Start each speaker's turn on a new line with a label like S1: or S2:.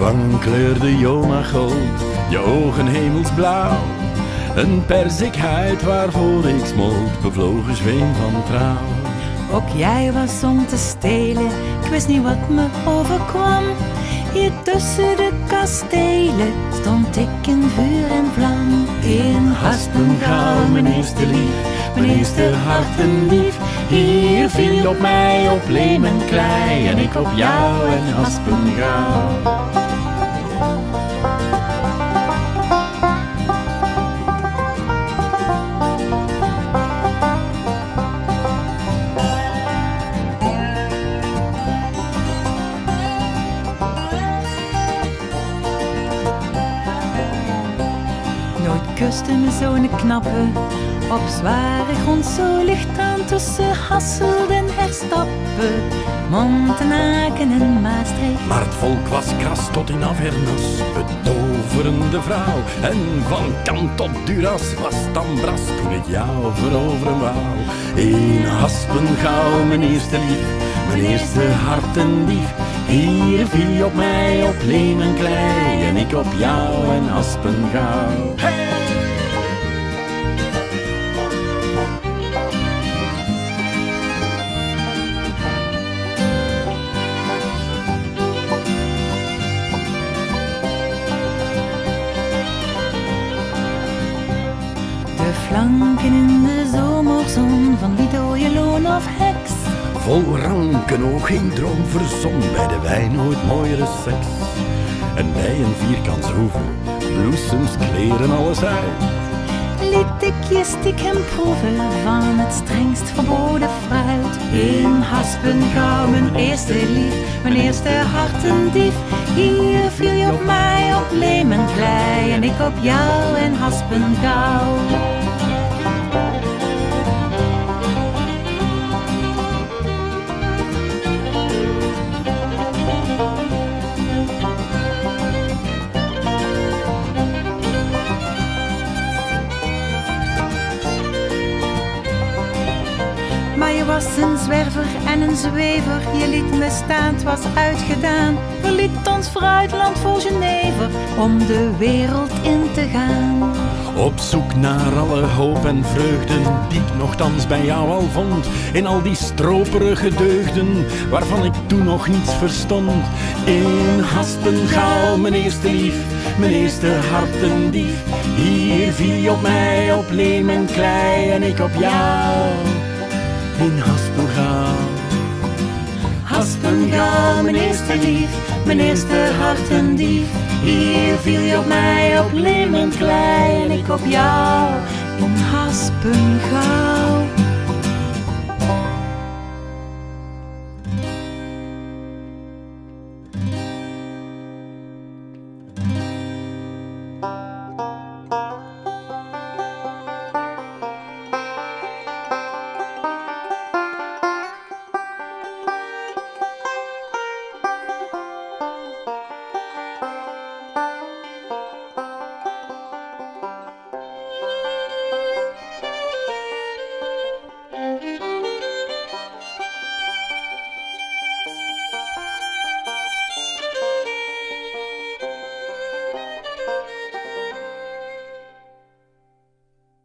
S1: wangen kleurde jonaggold, je ogen hemelsblauw. Een perzikhuid waarvoor ik smolt, bevlogen zweem van trouw.
S2: Ook jij was om te stelen, ik wist niet wat me overkwam. Hier tussen de kastelen stond ik in vuur en vlam. In Haspengouw, mijn eerste lief, mijn eerste hartendief. Hier viel je op mij, op leem en klei, en ik op jou en Haspengouw. Kuste me zo'n knappe, op zware grond zo licht aan tussen Hasselt en Herstappen, Montenaken en Maastricht.
S1: Maar het volk was kras tot in Avernus, betoverende vrouw. En van Kant tot Duras was Tambras toen ik jou veroveren wou. In Haspengouw, mijn eerste lief, mijn eerste hartendief. Hier viel je op mij, op leem en klei, en ik op jou en Haspengouw. Hey!
S2: Flanken in de zomerzon van Lido, Loon of Heks.
S1: Vol ranken, ook geen droom verzon, bij de wijn nooit mooiere seks. En bij een vierkants hoeve, bloesems, kleren, alles uit.
S2: Liet ik je stiekem proeven van het strengst verboden fruit. In Haspengouw, mijn eerste lief, mijn eerste hartendief. Hier viel je op mij, op leem en klei, en ik op jou en Haspengouw. Maar je was een zwerver en een zwever, je liet me staan, het was uitgedaan. Verliet ons fruitland voor Genever, om de wereld in te gaan.
S1: Op zoek naar alle hoop en vreugden, die ik nochtans bij jou al vond. In al die stroperige deugden, waarvan ik toen nog niets verstond. In Haspengouw, mijn eerste lief, mijn eerste hartendief. Hier viel je op mij, op leem en klei, en ik op jou. In Haspengouw. Haspengouw, mijn eerste lief, mijn eerste hartendief. Hier viel je op mij, op leem en klei, en ik op jou. In Haspengouw.